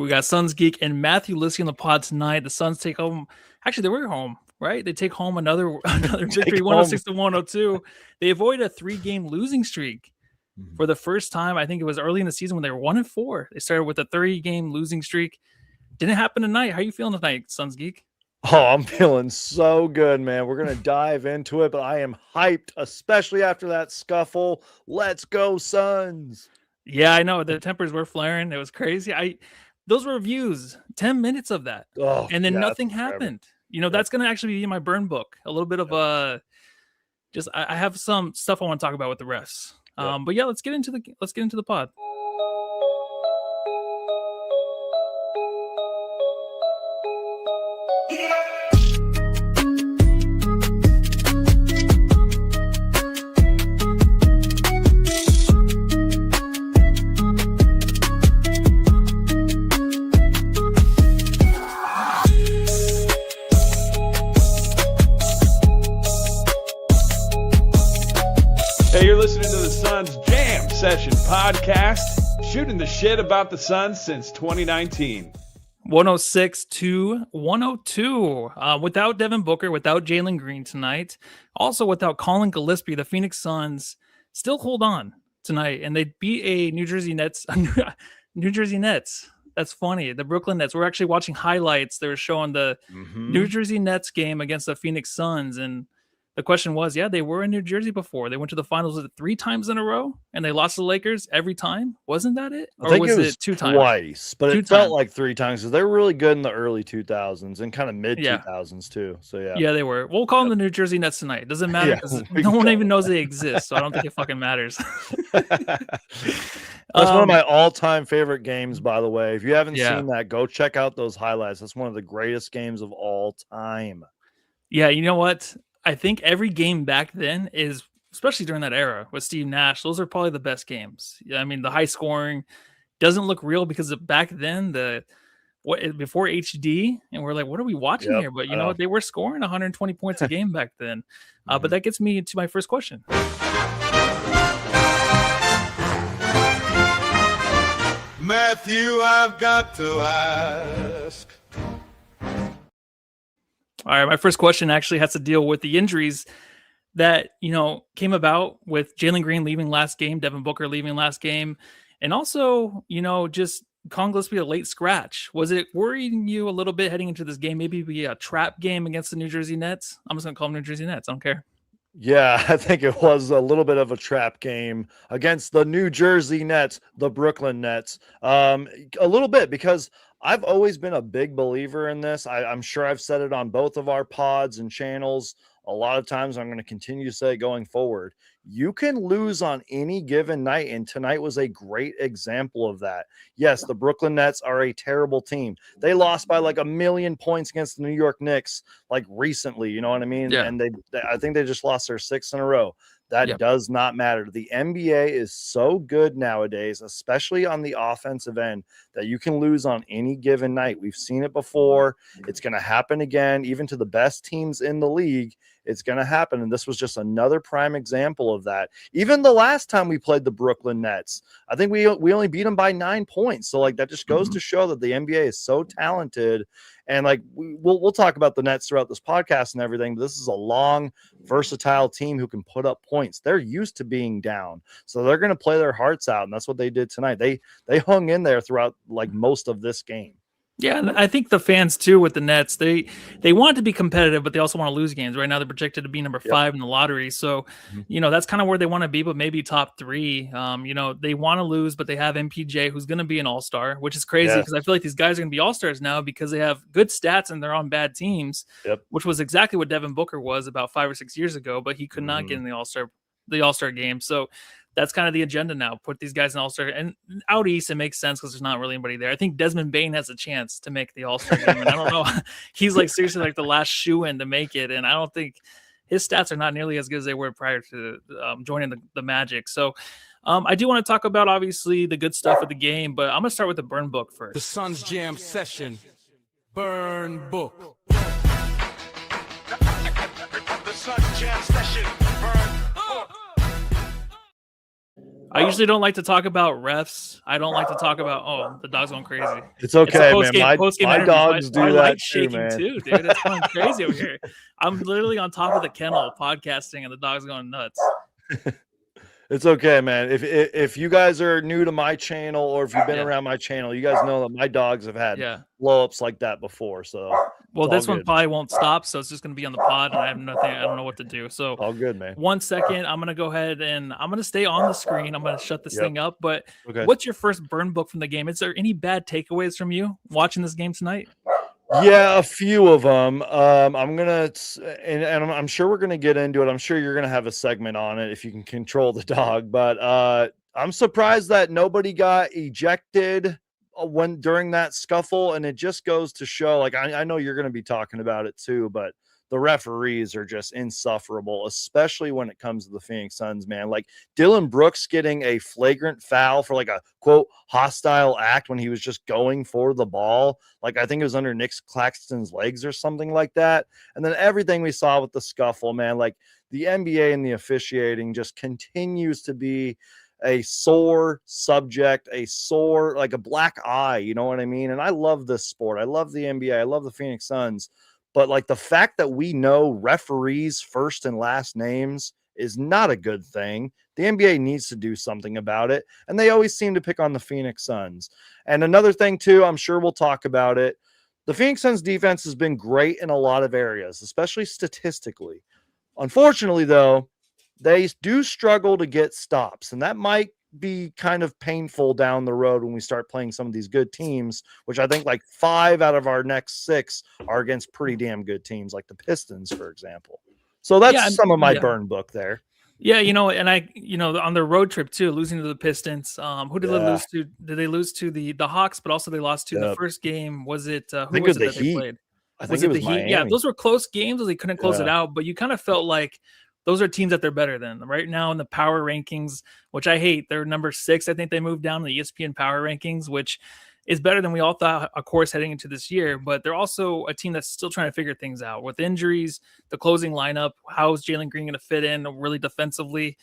We got Suns Geek and Matthew Lissy on the pod tonight. The Suns take home. Actually, they were home, right? They take home another victory, 106-102. They avoid a 3-game losing streak for the first time. I think it was early in the season when they were 1-4. They started with a 3-game losing streak. Didn't happen tonight. How are you feeling tonight, Suns Geek? Oh, I'm feeling so good, man. We're going to dive into it, but I am hyped, especially after that scuffle. Let's go, Suns. Yeah, I know. The tempers were flaring. It was crazy. Those reviews, 10 minutes of that. Oh, and then nothing happened. You know, that's going to actually be in my burn book. A little bit of I have some stuff I want to talk about with the refs. But yeah, let's get into the pod. Hey, you're listening to the Suns Jam Session podcast, shooting the shit about the Suns since 2019. 106-102. Without Devin Booker, without Jalen Green tonight, also without Colin Gillespie, the Phoenix Suns still hold on tonight, and they beat a New Jersey Nets. New Jersey Nets. That's funny. The Brookyln Nets. We're actually watching highlights. They were showing the New Jersey Nets game against the Phoenix Suns, and the question was, they were in New Jersey before. They went to the finals 3 times in a row, and they lost to the Lakers every time. Wasn't that it? Or I think was it was 2 times? Twice, but it felt like 3 times because they were really good in the early 2000s and kind of mid 2000s too. So yeah, they were. We'll call them the New Jersey Nets tonight. It doesn't matter because no one even knows they exist, so I don't think it fucking matters. That's one of my all-time favorite games, by the way. If you haven't seen that, go check out those highlights. That's one of the greatest games of all time. Yeah, you know what? I think every game back then is, especially during that era with Steve Nash, those are probably the best games. I mean, the high scoring doesn't look real because back then before HD, and we're like, what are we watching here? But you know what? They were scoring 120 points a game back then. But that gets me to my first question. Matthew, I've got to ask. All right, my first question actually has to deal with the injuries that, came about with Jalen Green leaving last game, Devin Booker leaving last game, and also, just Colin Gillespie a late scratch. Was it worrying you a little bit heading into this game? Maybe be a trap game against the New Jersey Nets? I'm just going to call them New Jersey Nets. I don't care. Yeah, I think it was a little bit of a trap game against the New Jersey Nets, the Brookyln Nets. A little bit because I've always been a big believer in this. I'm sure I've said it on both of our pods and channels. A lot of times I'm going to continue to say going forward. You can lose on any given night, and tonight was a great example of that. Yes, the Brookyln Nets are a terrible team. They lost by like 1 million points against the New York Knicks like recently, you know what I mean? Yeah. And I think they just lost their 6th in a row. That does not matter. The NBA is so good nowadays, especially on the offensive end, that you can lose on any given night. We've seen it before. It's going to happen again, even to the best teams in the league. It's going to happen. And this was just another prime example of that. Even the last time we played the Brookyln Nets, I think we only beat them by 9 points. So like that just goes to show that the NBA is so talented. And like we'll talk about the Nets throughout this podcast and everything, but this is a long, versatile team who can put up points. They're used to being down, so they're going to play their hearts out, and that's what they did tonight. They hung in there throughout like most of this game. Yeah, and I think the fans too with the Nets, they want to be competitive, but they also want to lose games. Right now, they're projected to be number 5 in the lottery, so that's kind of where they want to be, but maybe top 3. They want to lose, but they have MPJ, who's going to be an all-star, which is crazy because I feel like these guys are going to be all-stars now because they have good stats and they're on bad teams, which was exactly what Devin Booker was about 5 or 6 years ago, but he could not get in the all-star game. So that's kind of the agenda now. Put these guys in All-Star. And out east, it makes sense because there's not really anybody there. I think Desmond Bane has a chance to make the All-Star game. And I don't know. He's like seriously like the last shoe-in to make it. And I don't think his stats are not nearly as good as they were prior to joining the Magic. So I do want to talk about, obviously, the good stuff of the game. But I'm going to start with the burn book first. The Suns Jam Session. Burn book. The Suns Jam Session. Burn book. I usually don't like to talk about refs. I don't like to talk about, oh, the dog's going crazy. It's okay, It's man. post-game My interview. dogs My do that light's too, shaking man. too, dude. It's going crazy over here. I'm literally on top of the kennel podcasting, and the dog's going nuts. It's okay, man. If you guys are new to my channel, or if you've been around my channel, you guys know that my dogs have had blow-ups like that before. So well, this one probably won't stop, so it's just gonna be on the pod, and I have nothing. I don't know what to do. So all good, man. 1 second, I'm gonna go ahead and I'm gonna stay on the screen. I'm gonna shut this thing up. But what's your first burn book from the game? Is there any bad takeaways from you watching this game tonight? Yeah, a few of them. I'm gonna, and I'm sure we're gonna get into it. I'm sure you're gonna have a segment on it if you can control the dog. But I'm surprised that nobody got ejected when during that scuffle, and it just goes to show. Like I know you're gonna be talking about it too, but the referees are just insufferable, especially when it comes to the Phoenix Suns, man. Like Dylan Brooks getting a flagrant foul for like a quote hostile act when he was just going for the ball. Like I think it was under Nick Claxton's legs or something like that. And then everything we saw with the scuffle, man, like the NBA and the officiating just continues to be a sore subject, like a black eye, you know what I mean? And I love this sport. I love the NBA. I love the Phoenix Suns. But like the fact that we know referees' first and last names is not a good thing. The NBA needs to do something about it. And they always seem to pick on the Phoenix Suns. And another thing too, I'm sure we'll talk about it. The Phoenix Suns defense has been great in a lot of areas, especially statistically. Unfortunately, though, they do struggle to get stops. And that might be kind of painful down the road when we start playing some of these good teams, which I think like 5 out of our next 6 are against pretty damn good teams, like the Pistons, for example. So that's some of my burn book there. Yeah, and on their road trip too, losing to the Pistons. Who did they lose to? Did they lose to the Hawks? But also they lost to the first game. Was it who was it that they played? I think it was the Miami. Heat. Yeah, those were close games. They couldn't close it out, but you kind of felt like those are teams that they're better than right now in the power rankings, which I hate. They're number 6. I think they moved down in the ESPN power rankings, which is better than we all thought, of course, heading into this year. But they're also a team that's still trying to figure things out with injuries, the closing lineup. How is Jalen Green going to fit in really defensively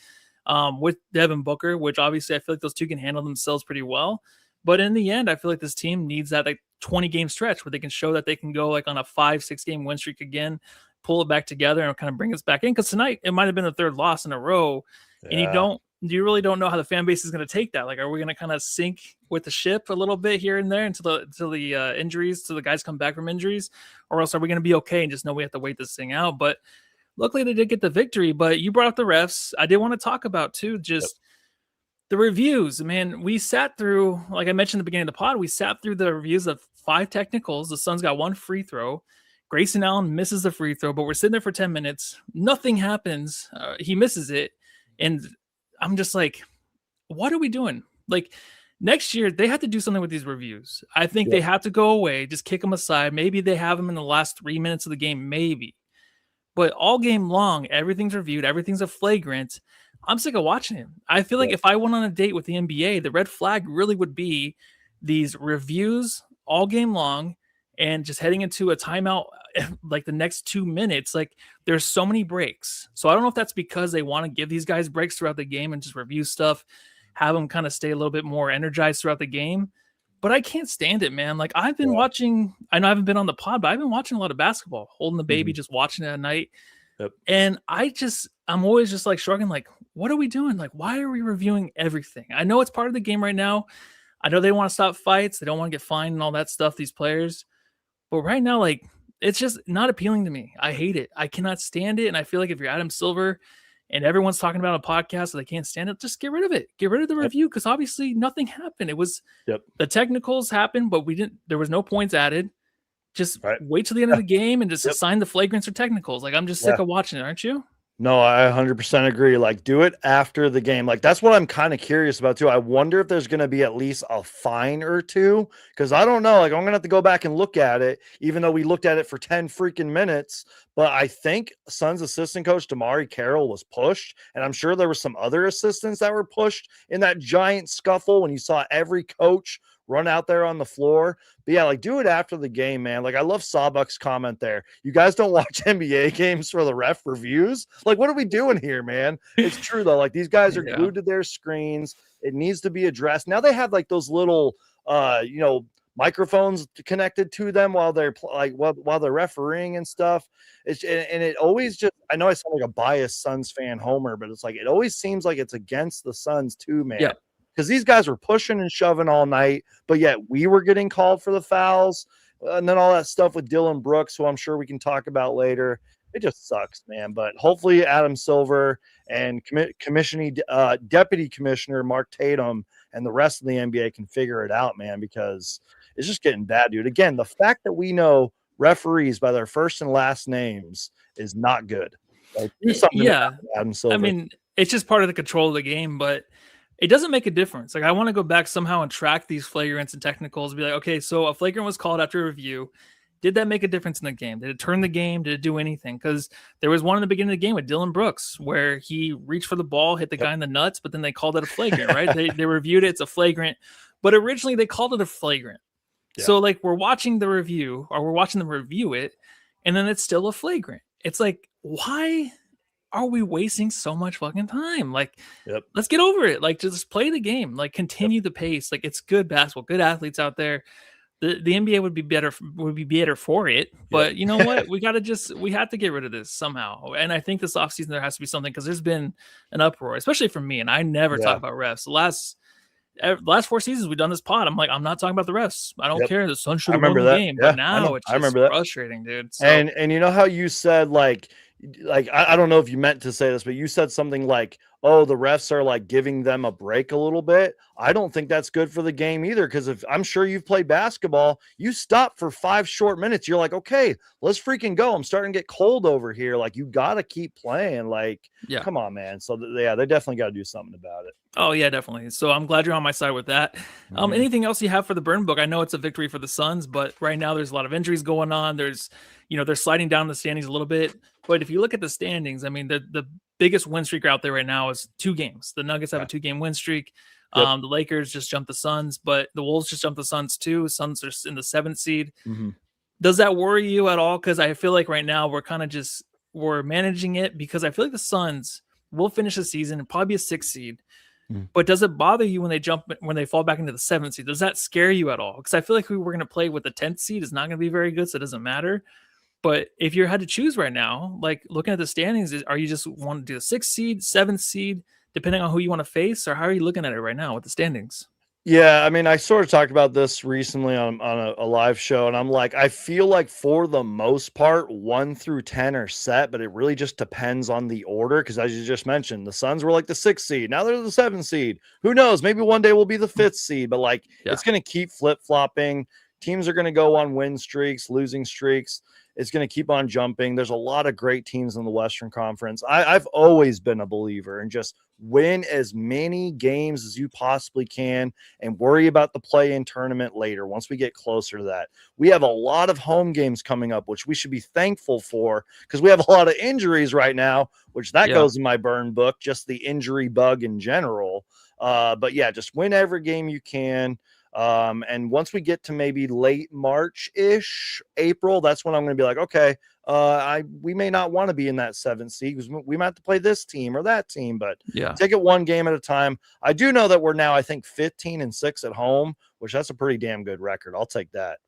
with Devin Booker, which obviously I feel like those two can handle themselves pretty well. But in the end, I feel like this team needs that like 20-game stretch where they can show that they can go like on a 5-6 game win streak again, pull it back together and kind of bring us back in. Because tonight it might have been the 3rd loss in a row, and you really don't know how the fan base is going to take that. Like, are we going to kind of sink with the ship a little bit here and there until the injuries, till the guys come back from injuries, or else are we going to be okay and just know we have to wait this thing out? But luckily they did get the victory. But you brought up the refs. I did want to talk about too, just the reviews. Man, we sat through, like I mentioned at the beginning of the pod, we sat through the reviews of 5 technicals. The Suns got 1 free throw. Grayson Allen misses the free throw, but we're sitting there for 10 minutes. Nothing happens. He misses it. And I'm just like, what are we doing? Like next year, they have to do something with these reviews. I think they have to go away, just kick them aside. Maybe they have them in the last 3 minutes of the game, maybe. But all game long, everything's reviewed. Everything's a flagrant. I'm sick of watching him. I feel like if I went on a date with the NBA, the red flag really would be these reviews all game long and just heading into a timeout like the next 2 minutes. Like there's so many breaks. So I don't know if that's because they want to give these guys breaks throughout the game and just review stuff, have them kind of stay a little bit more energized throughout the game. But I can't stand it, man. Like I've been watching, I know I haven't been on the pod, but I've been watching a lot of basketball, holding the baby, just watching it at night. And I'm always just like shrugging, like, what are we doing? Like, why are we reviewing everything? I know it's part of the game right now. I know they want to stop fights. They don't want to get fined and all that stuff, these players. But right now, like, it's just not appealing to me. I hate it. I cannot stand it. And I feel like if you're Adam Silver and everyone's talking about a podcast so they can't stand it, just get rid of it. Get rid of the review, because obviously nothing happened. It was the technicals happened, but there was no points added. Just wait till the end of the game and just assign the flagrants or technicals. Like, I'm just sick of watching it, aren't you? No, I 100% agree. Like, do it after the game. Like, that's what I'm kind of curious about too. I wonder if there's going to be at least a fine or two, because I don't know. Like, I'm going to have to go back and look at it, even though we looked at it for 10 freaking minutes. But I think Suns assistant coach Damari Carroll was pushed, and I'm sure there were some other assistants that were pushed in that giant scuffle when you saw every coach run out there on the floor. But yeah, like do it after the game, man. Like I love Sawbuck's comment there. You guys don't watch NBA games for the ref reviews? Like, what are we doing here, man? It's true though. Like these guys are glued to their screens. It needs to be addressed. Now they have like those little microphones connected to them while they're while they're refereeing and stuff. And it always just, I know I sound like a biased Suns fan homer, but it's like it always seems like it's against the Suns too, man. Yeah. Because these guys were pushing and shoving all night, but yet we were getting called for the fouls. And then all that stuff with Dylan Brooks, who I'm sure we can talk about later. It just sucks, man. But hopefully Adam Silver and Deputy Commissioner Mark Tatum and the rest of the NBA can figure it out, man, because it's just getting bad, dude. Again, the fact that we know referees by their first and last names is not good. Like, do something about Adam Silver. I mean, it's just part of the control of the game, but it doesn't make a difference. Like, I want to go back somehow and track these flagrants and technicals and be like, okay, so a flagrant was called after a review. Did that make a difference in the game? Did it turn the game? Did it do anything? Because there was one in the beginning of the game with Dylan Brooks where he reached for the ball, hit the guy in the nuts, but then they called it a flagrant, right? They reviewed it. It's a flagrant. But originally they called it a flagrant. Yeah. So, like, we're watching the review, or we're watching them review it, and then it's still a flagrant. It's like, why are we wasting so much fucking time? Like, let's get over it. Like, just play the game. Like, continue the pace. Like, it's good basketball, good athletes out there. The NBA would be better for it, but you know what? We have to get rid of this somehow. And I think this offseason there has to be something, because there's been an uproar, especially from me. And I never talk about refs. The last 4 seasons we've done this pod, I'm like, I'm not talking about the refs. I don't care. The Suns should have won the game, but now it's just frustrating, dude. So, and you know how you said like I don't know if you meant to say this, but you said something like, oh, the refs are like giving them a break a little bit. I don't think that's good for the game either, because if I'm sure you've played basketball, you stop for 5 short minutes. You're like, okay, let's freaking go. I'm starting to get cold over here. Like, you got to keep playing. Like, come on, man. So they definitely got to do something about it. Oh yeah, definitely. So I'm glad you're on my side with that. Anything else you have for the burn book? I know it's a victory for the Suns, but right now there's a lot of injuries going on. There's, they're sliding down the standings a little bit. But if you look at the standings, I mean, the biggest win streak out there right now is 2 games. The Nuggets have a 2-game win streak. The Lakers just jumped the Suns, but the Wolves just jumped the Suns too. Suns are in the 7th seed. Does that worry you at all? Because I feel like right now we're managing it, because I feel like the Suns will finish the season and probably be a 6th seed. But does it bother you when they fall back into the 7th seed? Does that scare you at all? Because I feel like we were going to play with the 10th seed. It's not going to be very good, so it doesn't matter. But if you had to choose right now, like looking at the standings, are you just want to do the 6th seed, 7th seed, depending on who you want to face, or how are you looking at it right now with the standings? Yeah, I mean, I sort of talked about this recently on a live show, and I'm like, I feel like for the most part, 1 through 10 are set, but it really just depends on the order, because as you just mentioned, the Suns were like the 6th seed. Now they're the 7th seed. Who knows? Maybe one day we'll be the 5th seed, but like it's going to keep flip-flopping. Teams are going to go on win streaks, losing streaks. It's going to keep on jumping. There's a lot of great teams in the Western Conference. I've always been a believer in just win as many games as you possibly can and worry about the play-in tournament later once we get closer to that. We have a lot of home games coming up, which we should be thankful for, because we have a lot of injuries right now, which goes in my burn book, just the injury bug in general. But yeah, just win every game you can. And once we get to maybe late March-ish, April, that's when I'm going to be like, okay, we may not want to be in that 7th seed, because we might have to play this team or that team, but take it one game at a time. I do know that we're now, I think, 15-6 at home, which that's a pretty damn good record. I'll take that.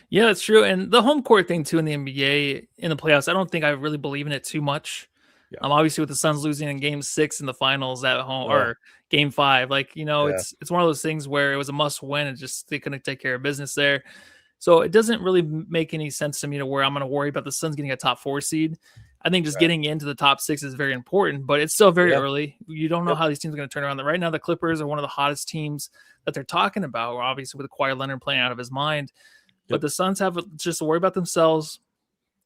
Yeah, that's true. And the home court thing too in the NBA in the playoffs, I don't think I really believe in it too much. Obviously with the Suns losing in game 6 in the finals at home or game 5, like, it's one of those things where it was a must win and just they couldn't take care of business there. So it doesn't really make any sense to me to where I'm going to worry about the Suns getting a top 4 seed. I think just getting into the top 6 is very important, but it's still very early. You don't know how these teams are going to turn around. Right now, the Clippers are one of the hottest teams that they're talking about, obviously with Kawhi Leonard playing out of his mind. But the Suns have just to worry about themselves,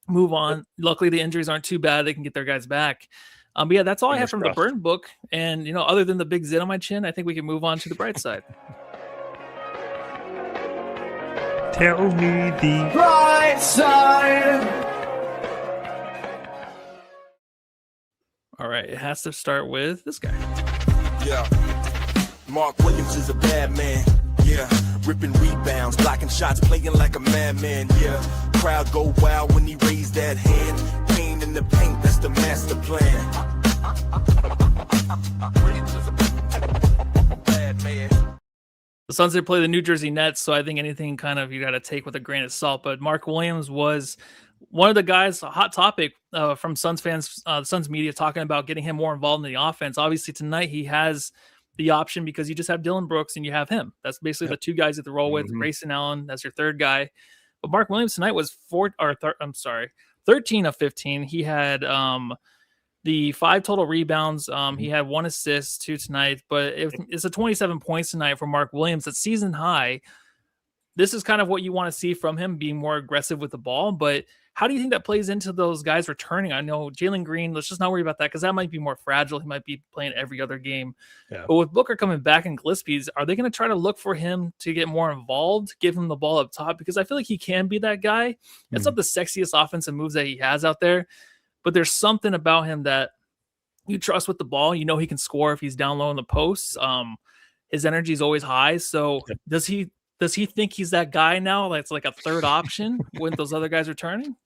move on. Luckily, the injuries aren't too bad. They can get their guys back. But yeah, that's all I have from the burn book. And, other than the big zit on my chin, I think we can move on to the bright side. Tell me the bright side. All right, it has to start with this guy. Yeah, Mark Williams is a bad man. Yeah, ripping rebounds, blocking shots, playing like a madman. Yeah, crowd go wild when he raised that hand. Pain in the paint, that's the master plan. Bad man. The Suns did play the New Jersey Nets, so I think anything kind of you got to take with a grain of salt. But Mark Williams was one of the guys, a hot topic from Suns fans, Suns media, talking about getting him more involved in the offense. Obviously, tonight he has the option because you just have Dylan Brooks and you have him. That's basically the two guys at the roll with. Grayson Allen, that's your third guy. But Mark Williams tonight was 13 of 15. He had the 5 total rebounds. He had 1 assist, 2 tonight, but it's a 27 points tonight for Mark Williams. That's season high. This is kind of what you want to see from him, being more aggressive with the ball. But how do you think that plays into those guys returning? I know Jalen Green, let's just not worry about that because that might be more fragile. He might be playing every other game. Yeah. But with Booker coming back and Gillespie's, are they going to try to look for him to get more involved, give him the ball up top? Because I feel like he can be that guy. It's not the sexiest offensive moves that he has out there, but there's something about him that you trust with the ball. You know he can score if he's down low in the posts. His energy is always high. So does he think he's that guy now? That's like a third option with those other guys returning?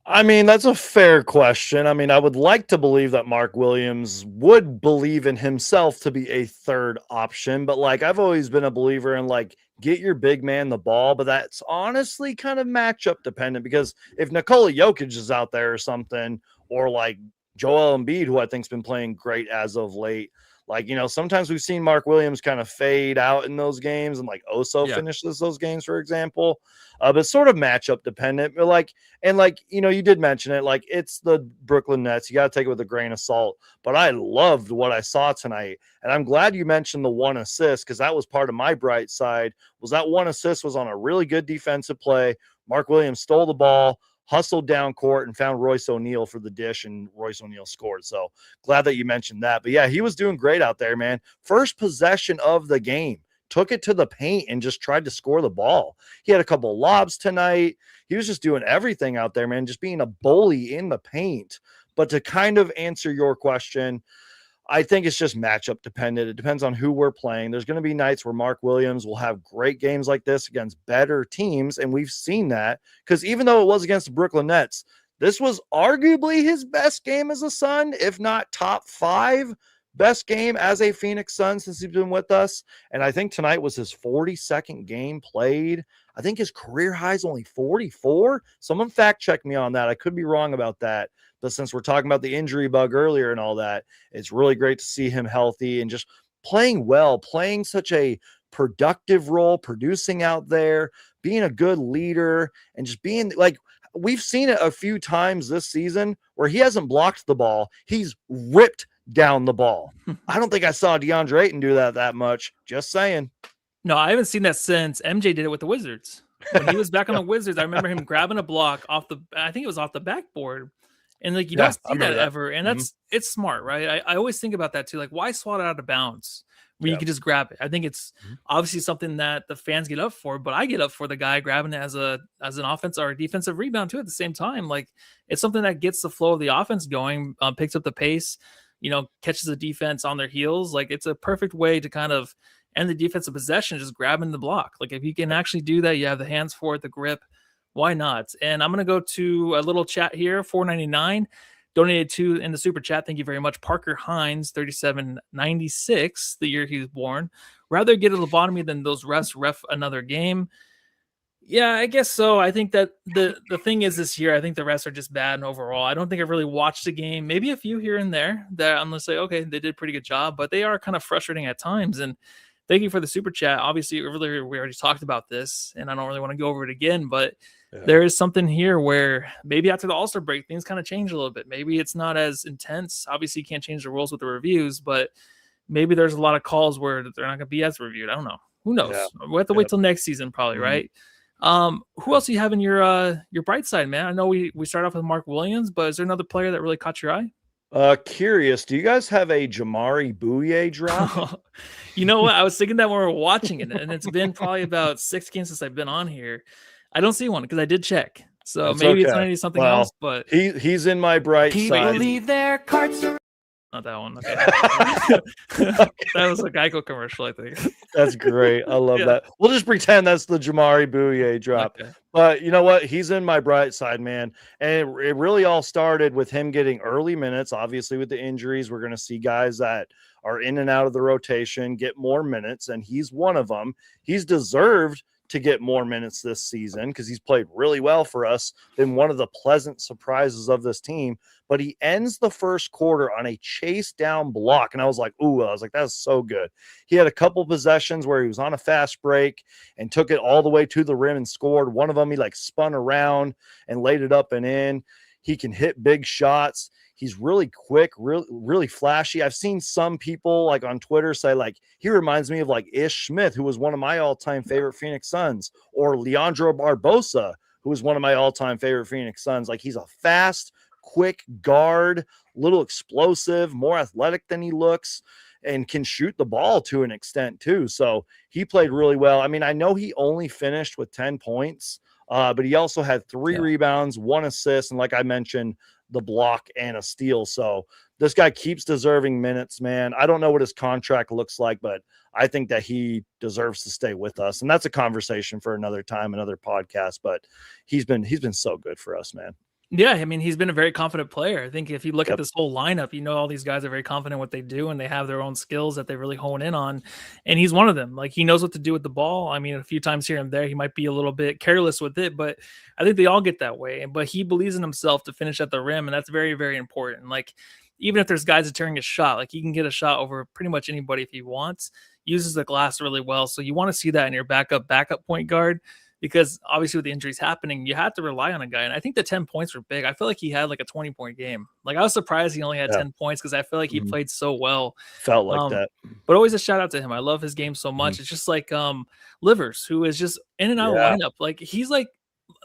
I mean, that's a fair question. I mean, I would like to believe that Mark Williams would believe in himself to be a third option, but like I've always been a believer in like get your big man the ball, but that's honestly kind of matchup dependent because if Nikola Jokic is out there or something, or like Joel Embiid, who I think's been playing great as of late, like, you know, sometimes we've seen Mark Williams kind of fade out in those games and like Oso finishes those games, for example. But sort of matchup dependent. But like, and like, you know, you did mention it, like it's the Brookyln Nets. You got to take it with a grain of salt. But I loved what I saw tonight. And I'm glad you mentioned the 1 assist because that was part of my bright side. Was that 1 assist was on a really good defensive play. Mark Williams stole the ball, hustled down court and found Royce O'Neal for the dish, and Royce O'Neal scored. So glad that you mentioned that. But yeah, he was doing great out there, man. First possession of the game, took it to the paint and just tried to score the ball. He had a couple of lobs tonight. He was just doing everything out there, man, just being a bully in the paint. But to kind of answer your question, I think it's just matchup dependent. It depends on who we're playing. There's going to be nights where Mark Williams will have great games like this against better teams, and we've seen that because even though it was against the Brookyln Nets, this was arguably his best game as a Sun, if not top 5 best game as a Phoenix Sun since he's been with us. And I think tonight was his 42nd game played. I think his career high is only 44. Someone fact check me on that. I could be wrong about that. But since we're talking about the injury bug earlier and all that, it's really great to see him healthy and just playing well, playing such a productive role, producing out there, being a good leader, and just being like, we've seen it a few times this season where he hasn't blocked the ball. He's ripped down the ball. I don't think I saw DeAndre Ayton do that much. Just saying. No, I haven't seen that since MJ did it with the Wizards. When he was back on the Wizards, I remember him grabbing a block I think it was off the backboard. And like you don't see that ever. And it's smart, right? I always think about that too. Like, why swat it out of bounds when you can just grab it? I think it's obviously something that the fans get up for, but I get up for the guy grabbing it as an offense or a defensive rebound too at the same time. Like, it's something that gets the flow of the offense going, picks up the pace, you know, catches the defense on their heels. Like, it's a perfect way to kind of end the defensive possession, just grabbing the block. Like, if you can actually do that, you have the hands for it, the grip. Why not? And I'm going to go to a little chat here, $4.99, donated to in the super chat. Thank you very much. Parker Hines, 3796, the year he was born. Rather get a lobotomy than those refs ref another game. Yeah, I guess so. I think that the thing is this year, I think the refs are just bad and overall. I don't think I've really watched the game. Maybe a few here and there that I'm going to say, okay, they did a pretty good job, but they are kind of frustrating at times. And thank you for the super chat. Obviously, earlier we already talked about this, and I don't really want to go over it again, but there is something here where maybe after the All-Star break, things kind of change a little bit. Maybe it's not as intense. Obviously, you can't change the rules with the reviews, but maybe there's a lot of calls where they're not going to be as reviewed. I don't know. Who knows? Yeah. We'll have to wait till next season probably, right? Who else do you have in your bright side, man? I know we start off with Mark Williams, but is there another player that really caught your eye? Curious, do you guys have a Jamari Bouye drop? You know what? I was thinking that when we were watching it, and it's been probably about 6 games since I've been on here. I don't see one because I did check. So maybe it's something else, but he's in my bright side. Leave their carts Not that one. Okay. That was a Geico commercial, I think. That's great. I love Yeah. that. We'll just pretend that's the Jamari Bouye drop. Okay. But you know what? He's in my bright side, man. And it really all started with him getting early minutes. Obviously, with the injuries, we're going to see guys that are in and out of the rotation get more minutes, and he's one of them. He's deserved to get more minutes this season because he's played really well for us. Been one of the pleasant surprises of this team. But he ends the first quarter on a chase down block. And I was like, that's so good. He had a couple possessions where he was on a fast break and took it all the way to the rim and scored. One of them, he like spun around and laid it up and in. He can hit big shots. He's really quick, really flashy. I've seen some people like on Twitter say like he reminds me of like Ish Smith, who was one of my all-time favorite Phoenix Suns, or Leandro Barbosa, who was one of my all-time favorite Phoenix Suns. Like he's a fast, quick guard, little explosive, more athletic than he looks, and can shoot the ball to an extent too. So he played really well. I mean, I know he only finished with 10 points, but he also had 3 rebounds, 1 assist, and like I mentioned, the block and a steal. So this guy keeps deserving minutes, man. I don't know what his contract looks like, but I think that he deserves to stay with us. And that's a conversation for another time, another podcast, but he's been so good for us, man. Yeah, I mean, he's been a very confident player. I think if you look at this whole lineup, you know all these guys are very confident in what they do, and they have their own skills that they really hone in on. And he's one of them. Like, he knows what to do with the ball. I mean, a few times here and there, he might be a little bit careless with it, but I think they all get that way. But he believes in himself to finish at the rim, and that's very, very important. Like, even if there's guys deterring his shot, like he can get a shot over pretty much anybody if he wants, uses the glass really well. So you want to see that in your backup point guard. Because obviously with the injuries happening, you have to rely on a guy. And I think the 10 points were big. I feel like he had like a 20-point game. Like I was surprised he only had 10 points because I feel like he played so well. Felt like that. But always a shout out to him. I love his game so much. It's just like Livers, who is just in and out of lineup. Like he's like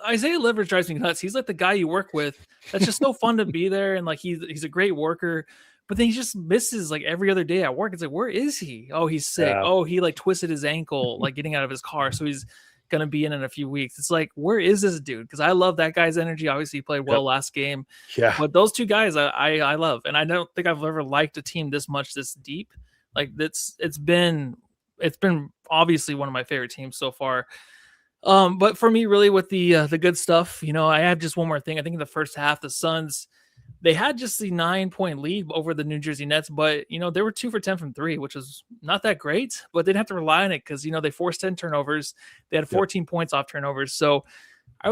Isaiah Livers drives me nuts. He's like the guy you work with. That's just so fun to be there. And like he's a great worker. But then he just misses like every other day at work. It's like, where is he? Oh, he's sick. Yeah. Oh, he like twisted his ankle like getting out of his car. So he's gonna be in a few weeks. It's like, where is this dude? Because I love that guy's energy. Obviously he played well last game, but those two guys I love, and I don't think I've ever liked a team this much, this deep. Like it's been obviously one of my favorite teams so far. But for me, really, with the good stuff, you know, I have just one more thing. I think in the first half, the Suns, they had just the 9-point lead over the New Jersey Nets, but, you know, they were 2 for 10 from 3, which was not that great, but they didn't have to rely on it because, you know, they forced 10 turnovers. They had 14 points off turnovers. So I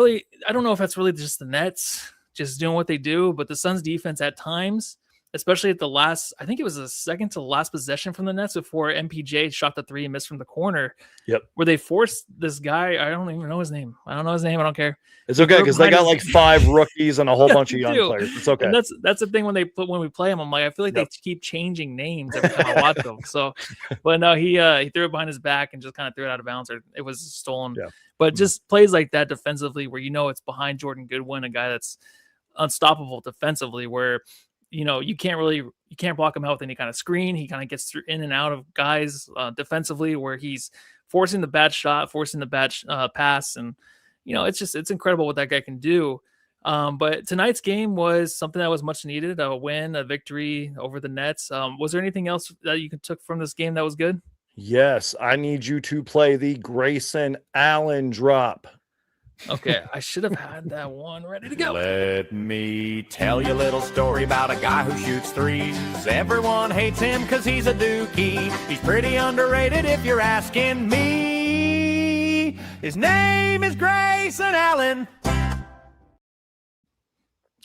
don't know if that's really just the Nets just doing what they do, but the Suns defense at times, especially at the last, I think it was the second to last possession from the Nets before MPJ shot the 3 and missed from the corner. Where they forced this guy. I don't even know his name. I don't care. It's okay because they got like 5 rookies and a whole bunch of young players. It's okay. And that's the thing when we play them. I'm like, I feel like they keep changing names every time I watch them. So, but no, he threw it behind his back and just kind of threw it out of bounds, or it was stolen. But just plays like that defensively, where you know it's behind Jordan Goodwin, a guy that's unstoppable defensively, where you know you can't block him out with any kind of screen. He kind of gets through in and out of guys defensively, where he's forcing the bad shot, forcing the bad pass, and you know it's incredible what that guy can do. But tonight's game was something that was much needed, a win, a victory over the Nets. Was there anything else that you took from this game that was good? Yes, I need you to play the Grayson Allen drop. Okay, I should have had that one ready to go. Let me tell you a little story about a guy who shoots threes. Everyone hates him because he's a dookie. He's pretty underrated if you're asking me. His name is Grayson Allen.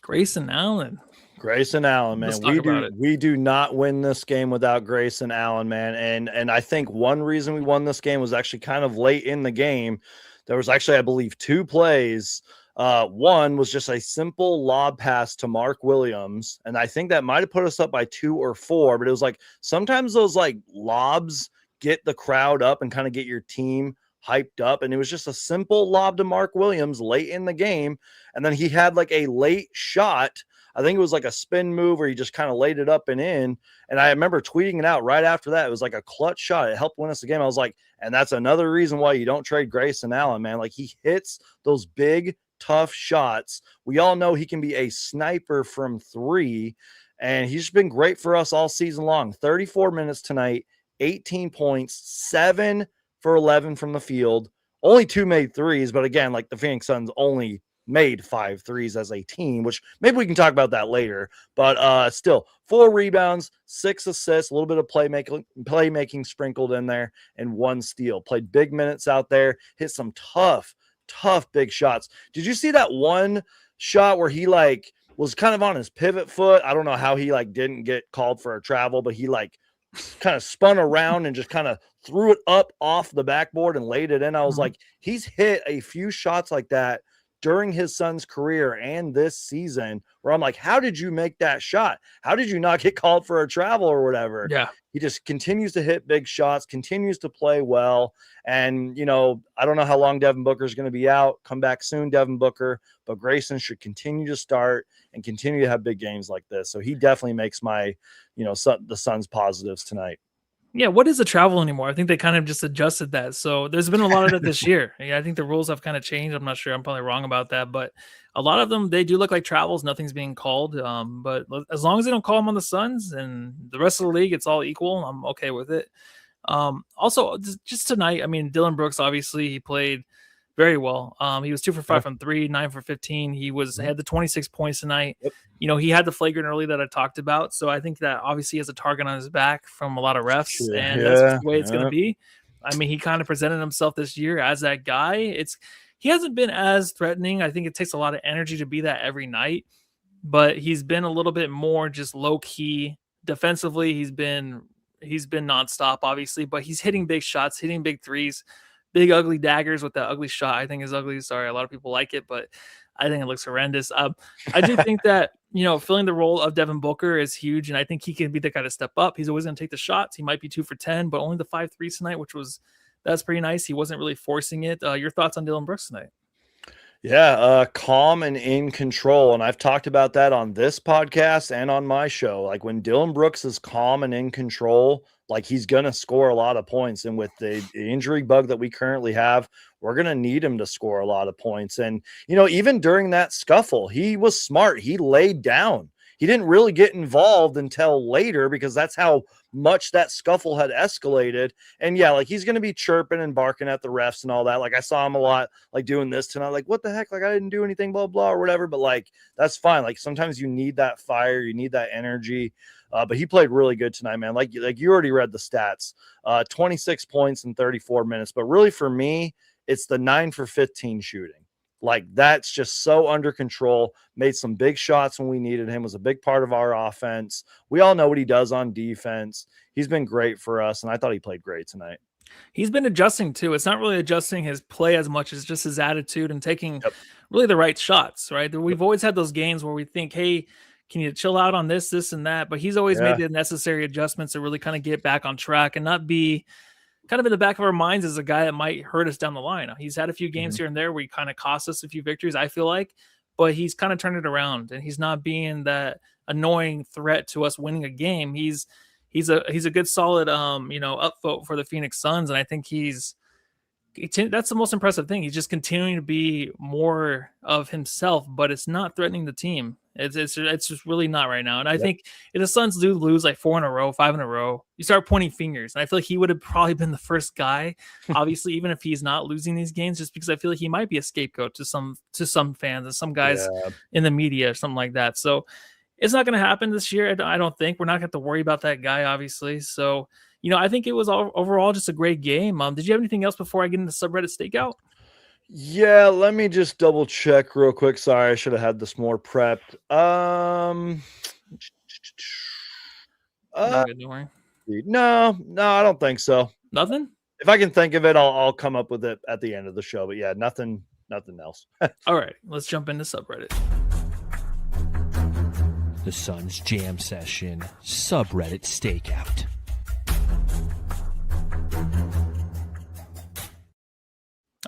Grayson Allen. Grayson Allen, man. We do not win this game without Grayson Allen, man. And I think one reason we won this game was actually kind of late in the game. There was actually, I believe, 2 plays. One was just a simple lob pass to Mark Williams, and I think that might have put us up by 2 or 4, but it was like sometimes those like lobs get the crowd up and kind of get your team hyped up, and it was just a simple lob to Mark Williams late in the game, and then he had like a late shot. I think it was like a spin move where he just kind of laid it up and in. And I remember tweeting it out right after that. It was like a clutch shot. It helped win us the game. I was like, and that's another reason why you don't trade Grayson Allen, man. Like he hits those big, tough shots. We all know he can be a sniper from 3, and he's been great for us all season long. 34 minutes tonight, 18 points, 7 for 11 from the field. Only 2 made threes, but again, like the Phoenix Suns only made 5 threes as a team, which maybe we can talk about that later. But still, 4 rebounds, 6 assists, a little bit of playmaking sprinkled in there, and 1 steal. Played big minutes out there, hit some tough big shots. Did you see that one shot where he like was kind of on his pivot foot? I don't know how he like didn't get called for a travel, but he like kind of spun around and just kind of threw it up off the backboard and laid it in. I was like, he's hit a few shots like that during his son's career and this season where I'm like, how did you make that shot? How did you not get called for a travel or whatever? Yeah. He just continues to hit big shots, continues to play well. And, you know, I don't know how long Devin Booker is going to be out. Come back soon, Devin Booker. But Grayson should continue to start and continue to have big games like this. So he definitely makes my, you know, the Suns positives tonight. Yeah, what is the travel anymore? I think they kind of just adjusted that. So there's been a lot of that this year. Yeah, I think the rules have kind of changed. I'm not sure. I'm probably wrong about that, but a lot of them, they do look like travels. Nothing's being called. But as long as they don't call them on the Suns and the rest of the league, it's all equal. I'm okay with it. Also, just tonight, I mean, Dillon Brooks, obviously, he played very well. He was 2 for 5 from 3, 9 for 15. He had the 26 points tonight. Yep. You know, he had the flagrant early that I talked about. So I think that obviously he has a target on his back from a lot of refs, and that's just the way it's going to be. I mean, he kind of presented himself this year as that guy. He hasn't been as threatening. I think it takes a lot of energy to be that every night, but he's been a little bit more just low key defensively. He's been nonstop, obviously, but he's hitting big shots, hitting big threes. Big ugly daggers with that ugly shot. I think is ugly. Sorry, a lot of people like it, but I think it looks horrendous. I do think that, you know, filling the role of Devin Booker is huge, and I think he can be the guy to step up. He's always going to take the shots. He might be 2 for 10, but only the 5 threes tonight, that's pretty nice. He wasn't really forcing it. Your thoughts on Dillon Brooks tonight? Yeah, calm and in control. And I've talked about that on this podcast and on my show. Like when Dillon Brooks is calm and in control, like he's going to score a lot of points. And with the injury bug that we currently have, we're going to need him to score a lot of points. And, you know, even during that scuffle, he was smart. He laid down. He didn't really get involved until later because that's how much that scuffle had escalated. And yeah, like he's going to be chirping and barking at the refs and all that. Like I saw him a lot, like doing this tonight, like what the heck? Like I didn't do anything, blah, blah, or whatever. But like, that's fine. Like sometimes you need that fire, you need that energy. But he played really good tonight, man. Like you already read the stats, 26 points in 34 minutes. But really for me, it's the 9 for 15 shooting. Like that's just so under control, made some big shots when we needed him, was a big part of our offense. We all know what he does on defense. He's been great for us, and I thought he played great tonight. He's been adjusting too. It's not really adjusting his play as much as just his attitude and taking really the right shots, right? We've always had those games where we think, hey, can you chill out on this, and that? But he's always made the necessary adjustments to really kind of get back on track and not be kind of in the back of our minds as a guy that might hurt us down the line. He's had a few games here and there where he kind of cost us a few victories, I feel like, but he's kind of turned it around and he's not being that annoying threat to us winning a game. He's a good solid, upvote for the Phoenix Suns. And I think that's the most impressive thing. He's just continuing to be more of himself, but it's not threatening the team. It's just really not right now. And I think if the Suns do lose like 4 in a row, 5 in a row, you start pointing fingers. And I feel like he would have probably been the first guy, obviously, even if he's not losing these games, just because I feel like he might be a scapegoat to some fans and some guys in the media or something like that. So it's not going to happen this year. I don't think we're not going to have to worry about that guy, obviously. So, you know, I think it was overall just a great game. Did you have anything else before I get into subreddit stakeout? Yeah, let me just double check real quick. Sorry, I should have had this more prepped. Good, don't worry. No, I don't think so. Nothing? If I can think of it, I'll come up with it at the end of the show. But yeah, nothing else. All right, let's jump into subreddit. The Suns Jam Session subreddit stakeout.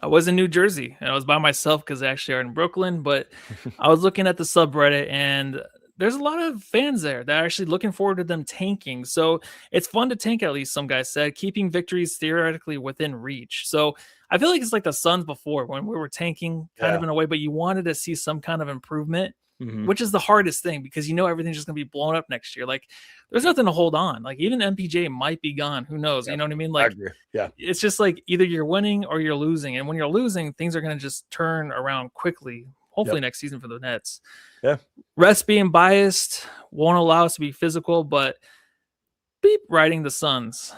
I was in New Jersey and I was by myself because I actually are in Brookyln, but I was looking at the subreddit and there's a lot of fans there that are actually looking forward to them tanking. So it's fun to tank, at least some guys said, keeping victories theoretically within reach. So I feel like it's like the Suns before when we were tanking kind of in a way, but you wanted to see some kind of improvement, which is the hardest thing because everything's just gonna be blown up next year. Like there's nothing to hold on. Like even MPJ might be gone. Who knows? You know what I mean? Like it's just like either you're winning or you're losing. And when you're losing, things are gonna just turn around quickly. Hopefully next season for the Nets. Yeah. Refs being biased won't allow us to be physical, but beep riding the Suns.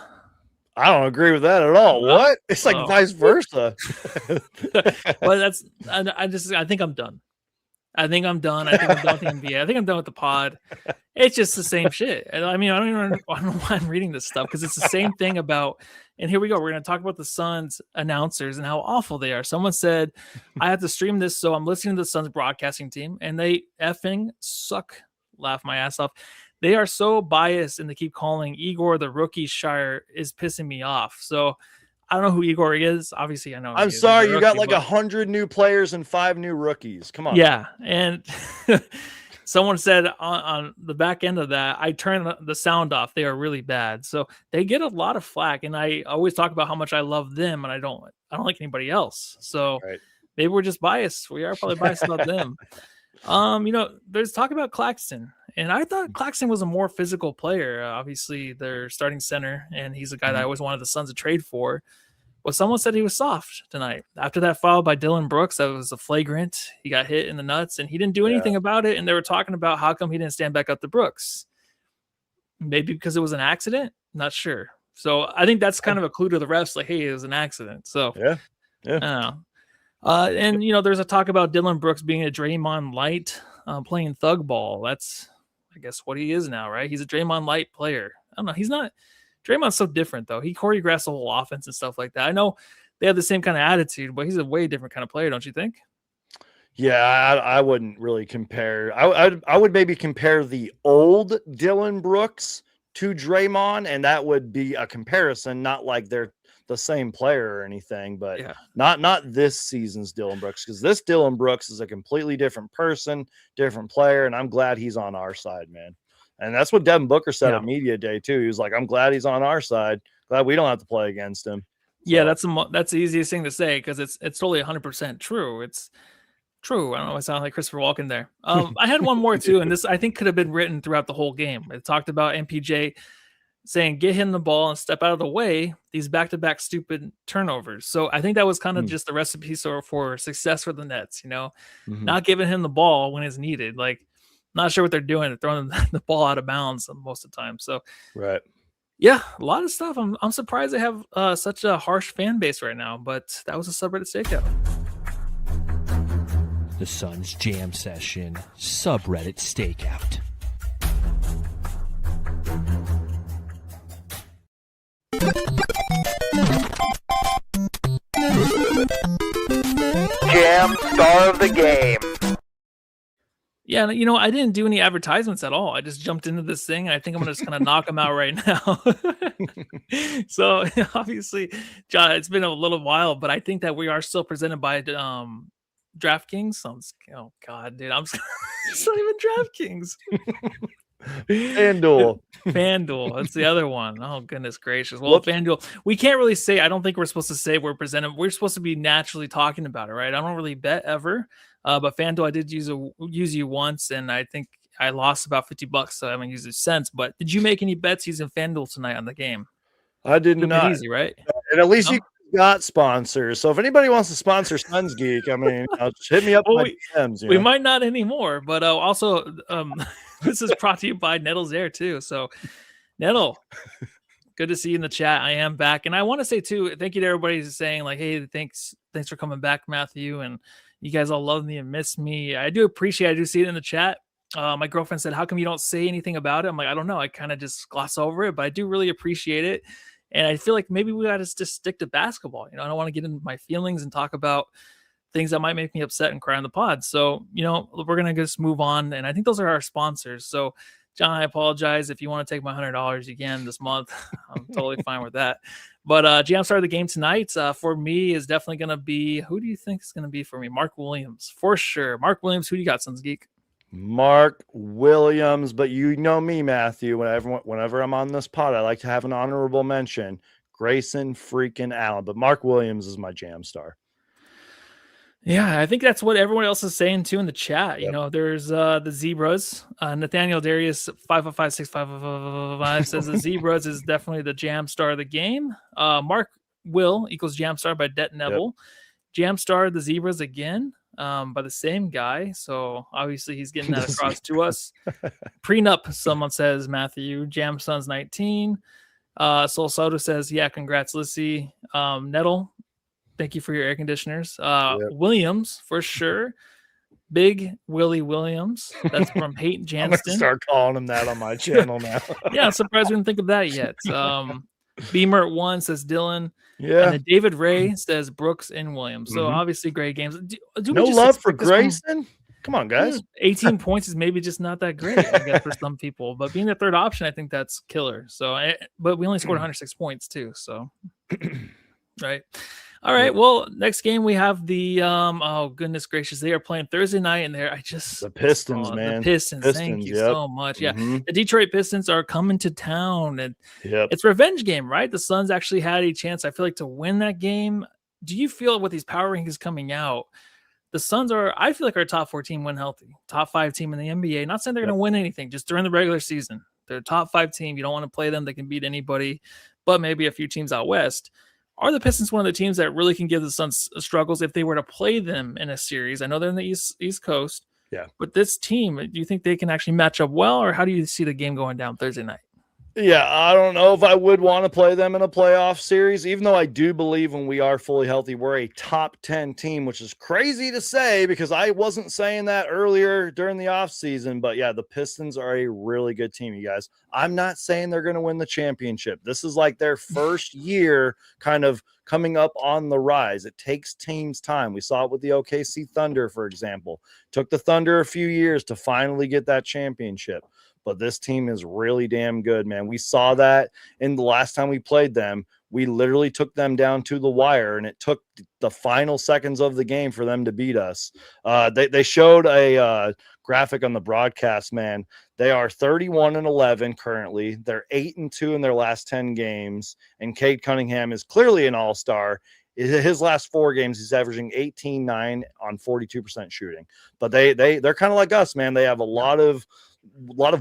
I don't agree with that at all. What? It's like vice versa. Well, I think I'm done. I think I'm done with the NBA. I think I'm done with the pod. It's just the same shit. I mean, I don't know why I'm reading this stuff because it's the same thing about. And here we go. We're going to talk about the Suns announcers and how awful they are. Someone said, I have to stream this, so I'm listening to the Suns broadcasting team, and they effing suck. Laugh my ass off. They are so biased, and they keep calling Igor the rookie Shire is pissing me off. So I don't know who Igor is. Obviously, I know. I'm sorry, you got like 100 new players and 5 new rookies. Come on. Yeah, and someone said on the back end of that, I turned the sound off. They are really bad. So they get a lot of flack, and I always talk about how much I love them, and I don't like anybody else. So maybe we're just biased. We are probably biased about them. There's talk about Claxton, and I thought Claxton was a more physical player. Obviously, their starting center, and he's a guy that I always wanted the Suns to trade for. But someone said he was soft tonight. After that foul by Dillon Brooks, that was a flagrant. He got hit in the nuts, and he didn't do anything about it. And they were talking about how come he didn't stand back up to Brooks. Maybe because it was an accident? Not sure. So I think that's kind of a clue to the refs, like, hey, it was an accident. So yeah. I don't know. And there's a talk about Dillon Brooks being a Draymond Light, playing thug ball. That's, I guess, what he is now, right? He's a Draymond Light player. I don't know. He's not. Draymond's so different though. He choreographs the whole offense and stuff like that. I know they have the same kind of attitude, but he's a way different kind of player, don't you think? Yeah, I wouldn't really compare. I would maybe compare the old Dillon Brooks to Draymond, and that would be a comparison, not like they're the same player or anything, but not this season's Dillon Brooks, because this Dillon Brooks is a completely different person, different player, and I'm glad he's on our side, man. And that's what Devin Booker said at Media Day too. He was like, I'm glad he's on our side. Glad we don't have to play against him. So. Yeah, that's the easiest thing to say because it's totally 100% true. It's true. I don't know. I sound like Christopher Walken there. I had one more too, and this I think could have been written throughout the whole game. It talked about MPJ saying, get him the ball and step out of the way. These back-to-back stupid turnovers. So I think that was kind of just the recipe for success for the Nets, not giving him the ball when it's needed. Like, not sure what they're doing. They're throwing the ball out of bounds most of the time. So, yeah, a lot of stuff. I'm surprised they have such a harsh fan base right now, but that was a subreddit stakeout. The Suns Jam Session subreddit stakeout. Jam star of the game. Yeah, I didn't do any advertisements at all. I just jumped into this thing, and I think I'm just going to knock them out right now. So, obviously, John, it's been a little while, but I think that we are still presented by DraftKings. Oh, God, dude. It's not even DraftKings. FanDuel. That's the other one. Oh, goodness gracious. Well, FanDuel, we can't really say, I don't think we're supposed to say we're presented. We're supposed to be naturally talking about it, right? I don't really bet ever. But FanDuel, I did use you once, and I think I lost about $50, so I haven't used it since. But did you make any bets using FanDuel tonight on the game? I did not. Easy, right? And at least you got sponsors. So if anybody wants to sponsor Suns Geek, I mean, just hit me up. We might not anymore, but also this is brought to you by Nettle's Air too. So Nettle, good to see you in the chat. I am back, and I want to say too, thank you to everybody who's saying like, hey, thanks for coming back, Matthew, and you guys all love me and miss me. I do appreciate it. I do see it in the chat. My girlfriend said, how come you don't say anything about it? I'm like, I don't know. I kind of just gloss over it, but I do really appreciate it. And I feel like maybe we got to just stick to basketball. I don't want to get into my feelings and talk about things that might make me upset and cry on the pod. So, we're going to just move on. And I think those are our sponsors. So, John, I apologize. If you want to take my $100 again this month, I'm totally fine with that. But Jam star of the game tonight for me is definitely going to be, who do you think is going to be for me? Mark Williams, for sure. Mark Williams, who do you got, Suns Geek? Mark Williams, but you know me, Matthew. Whenever I'm on this pod, I like to have an honorable mention. Grayson freaking Allen. But Mark Williams is my jam star. Yeah, I think that's what everyone else is saying too in the chat. Yep. You know, there's the Zebras. Nathaniel Darius 5556555 says the Zebras is definitely the jam star of the game. Mark Will equals jam star by Det Neville. Jam star the Zebras again by the same guy. So obviously he's getting that across to us. Prenup, someone says Matthew. Jam Sons 19. Soul Soto says, yeah, congrats, Lissy. Nettle, thank you for your air conditioners. Williams, for sure. Big Willie Williams. That's from Peyton Janston. I'm going to start calling him that on my channel now. Yeah, I'm surprised we didn't think of that yet. Beamer at 1 says Dylan. Yeah. And then David Ray says Brooks and Williams. So obviously great games. Do no love for Grayson? Come on, guys. 18 points is maybe just not that great, I guess, for some people. But being the third option, I think that's killer. So, but we only scored 106 points too. So, right. All right. Well, next game we have the oh goodness gracious, they are playing Thursday night, and the Pistons, man. The Pistons. Thank you so much. Yeah, the Detroit Pistons are coming to town, and it's a revenge game, right? The Suns actually had a chance, I feel like, to win that game. Do you feel with these power rankings coming out, the Suns are, I feel like, our top 4 team when healthy, top 5 team in the NBA? Not saying they're going to win anything, just during the regular season. They're a top 5 team. You don't want to play them. They can beat anybody, but maybe a few teams out west. Are the Pistons one of the teams that really can give the Suns struggles if they were to play them in a series? I know they're in the East Coast. Yeah. But this team, do you think they can actually match up well, or how do you see the game going down Thursday night? Yeah, I don't know if I would want to play them in a playoff series, even though I do believe when we are fully healthy, we're a top 10 team, which is crazy to say because I wasn't saying that earlier during the offseason. But yeah, the Pistons are a really good team, you guys. I'm not saying they're going to win the championship. This is like their first year kind of coming up on the rise. It takes teams time. We saw it with the OKC Thunder, for example. Took the Thunder a few years to finally get that championship. But this team is really damn good, man. We saw that in the last time we played them. We literally took them down to the wire, and it took the final seconds of the game for them to beat us. They showed a graphic on the broadcast, man. They are 31-11 currently. They're 8-2 in their last 10 games, and Cade Cunningham is clearly an all-star. His last 4 games, he's averaging 18-9 on 42% shooting. But they're kind of like us, man. They have a lot of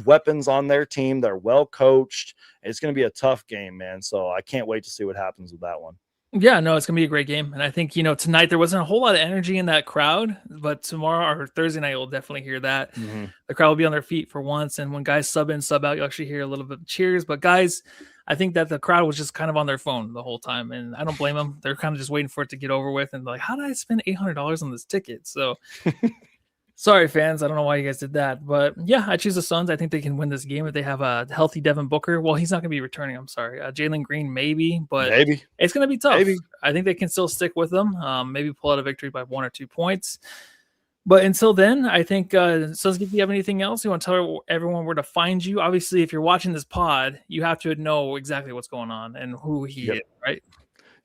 weapons on their team. They're well coached. It's going to be a tough game, man. So I can't wait to see what happens with that one. Yeah, no, it's going to be a great game. And I think, tonight there wasn't a whole lot of energy in that crowd, but tomorrow or Thursday night, you'll definitely hear that. The crowd will be on their feet for once. And when guys sub in, sub out, you'll actually hear a little bit of cheers. But guys, I think that the crowd was just kind of on their phone the whole time. And I don't blame them. They're kind of just waiting for it to get over with. And like, how did I spend $800 on this ticket? So sorry, fans. I don't know why you guys did that. But yeah, I choose the Suns. I think they can win this game if they have a healthy Devin Booker. Well, he's not going to be returning. I'm sorry. Jalen Green, maybe. But it's going to be tough. Maybe. I think they can still stick with them. Maybe pull out a victory by 1 or 2 points. But until then, I think, Suns, if you have anything else, you want to tell everyone where to find you? Obviously, if you're watching this pod, you have to know exactly what's going on and who he is, right?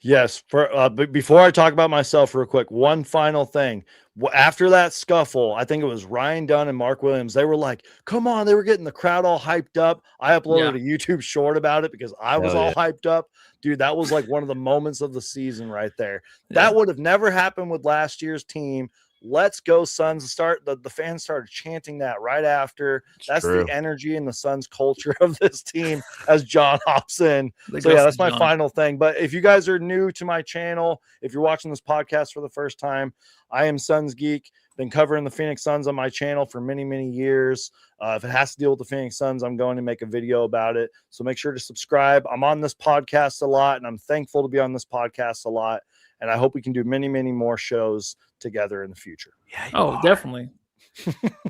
Yes. But before I talk about myself real quick, one final thing. After that scuffle, I think it was Ryan Dunn and Mark Williams. They were like, come on. They were getting the crowd all hyped up. I uploaded a YouTube short about it because I was all hyped up. Dude, that was like one of the moments of the season right there. That would have never happened with last year's team. Let's go Suns. The fans started chanting that right after. That's the energy and the Suns culture of this team, as John hops in. So yeah, that's my final thing. But if you guys are new to my channel, if you're watching this podcast for the first time, I am Suns Geek. Been covering the Phoenix Suns on my channel for many, many years. If it has to deal with the Phoenix Suns, I'm going to make a video about it. So make sure to subscribe. I'm on this podcast a lot, and I'm thankful to be on this podcast a lot. And I hope we can do many, many more shows together in the future. Yeah, definitely.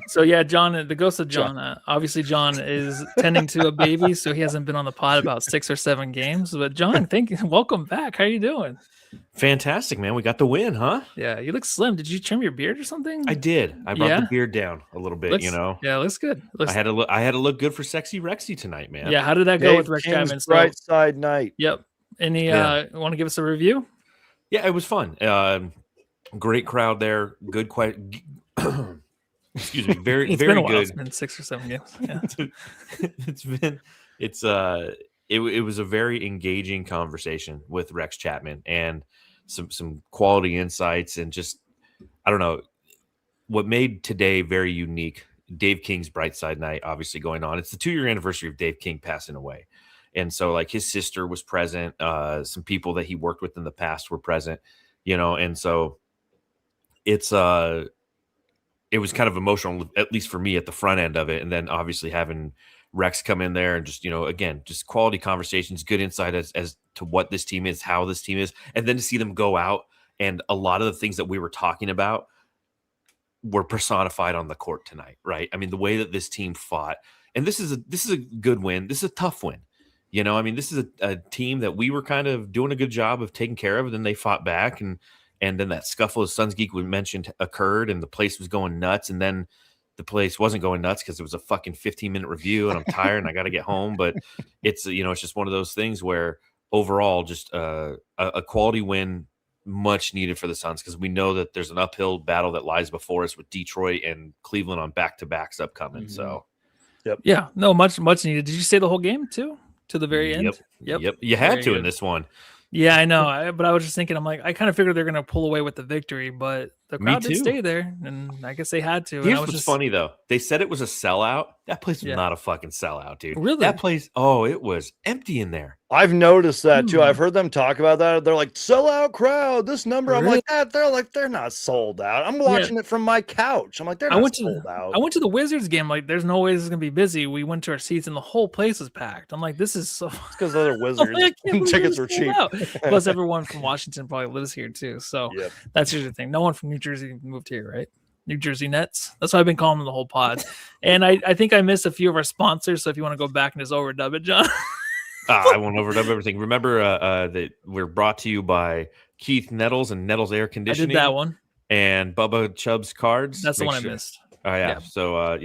So yeah, John, the ghost of John. Obviously, John is tending to a baby, so he hasn't been on the pod about 6 or 7 games. But John, thank you. Welcome back. How are you doing? Fantastic, man. We got the win, huh? Yeah, you look slim. Did you trim your beard or something? I did. I brought the beard down a little bit, Yeah, it looks good. I had to look good for Sexy Rexy tonight, man. Yeah, how did that go with Rex Chapman? Bright side night. Yep. Any want to give us a review? Yeah, it was fun. Great crowd there. Good, quiet. Excuse me. Very, it's very been a while. good. It's been 6 or 7 games. Yeah. It it was a very engaging conversation with Rex Chapman and some quality insights, and just, I don't know, what made today very unique. Dave King's Brightside Night obviously going on. It's the 2-year anniversary of Dave King passing away. And so like his sister was present, some people that he worked with in the past were present, and so it was kind of emotional, at least for me, at the front end of it. And then obviously having Rex come in there and just, again, just quality conversations, good insight as to what this team is, how this team is, and then to see them go out, and a lot of the things that we were talking about were personified on the court tonight, right? I mean, the way that this team fought, and this is a good win. This is a tough win. This is a team that we were kind of doing a good job of taking care of, and then they fought back, and then that scuffle, as Suns Geek we mentioned, occurred, and the place was going nuts, and then the place wasn't going nuts because it was a fucking 15-minute review, and I'm tired and I got to get home. But it's it's just one of those things where overall, just a quality win, much needed for the Suns, because we know that there's an uphill battle that lies before us with Detroit and Cleveland on back-to-backs upcoming. So, yeah, no, much needed. Did you say the whole game too, to the very end? Yep. You had to in this one. Yeah, I know. But I was just thinking, I'm like, I kind of figured they're going to pull away with the victory, but the crowd did stay there, and I guess they had to. Here's what's funny, though. They said it was a sellout. That place was not a fucking sellout, dude. Really? That place, it was empty in there. I've noticed that too. I've heard them talk about that. They're like, sellout crowd, this number. I'm like, that. They're like, they're not sold out. I'm watching it from my couch. I'm like, they're not sold out. I went to the Wizards game. Like, there's no way this is going to be busy. We went to our seats and the whole place was packed. I'm like, this is so. It's because they're Wizards. Tickets were cheap. Plus, everyone from Washington probably lives here too. So that's the thing. No one from New Jersey moved here, right? New Jersey Nets. That's why I've been calling them the whole pod. And I think I missed a few of our sponsors. So if you want to go back and just overdub it, John. I won't overdub everything. Remember that we're brought to you by Keith Nettles and Nettles Air Conditioning. I did that one. And Bubba Chubb's cards. That's the one I missed. Oh yeah. So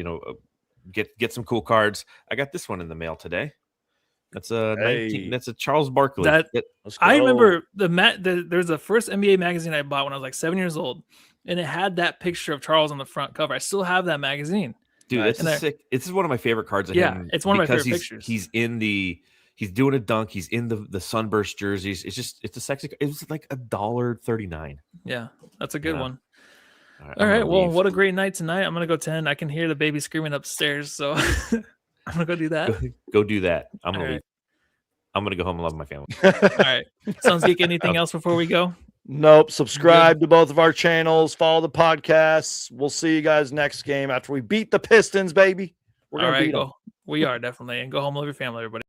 get some cool cards. I got this one in the mail today. That's that's a Charles Barkley. I remember there's the first NBA magazine I bought when I was like 7 years old, and it had that picture of Charles on the front cover. I still have that magazine. Dude, that's sick. This is one of my favorite cards of him. It's one of my favorite pictures. He's doing a dunk. He's in the sunburst jerseys. It's a sexy. It was like $1.39. Yeah, that's a good one. All right. Well, what a great night tonight. I'm gonna go 10. I can hear the baby screaming upstairs, so I'm gonna go do that. Go do that. I'm gonna leave. I'm gonna go home and love my family. All right. Sounds Geek. Anything else before we go? Nope. Subscribe to both of our channels. Follow the podcasts. We'll see you guys next game after we beat the Pistons, baby. We're gonna beat them. We are definitely. And go home, love your family, everybody.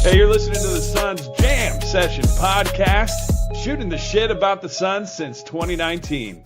Hey, you're listening to the Suns Jam Session podcast, shooting the shit about the Suns since 2019.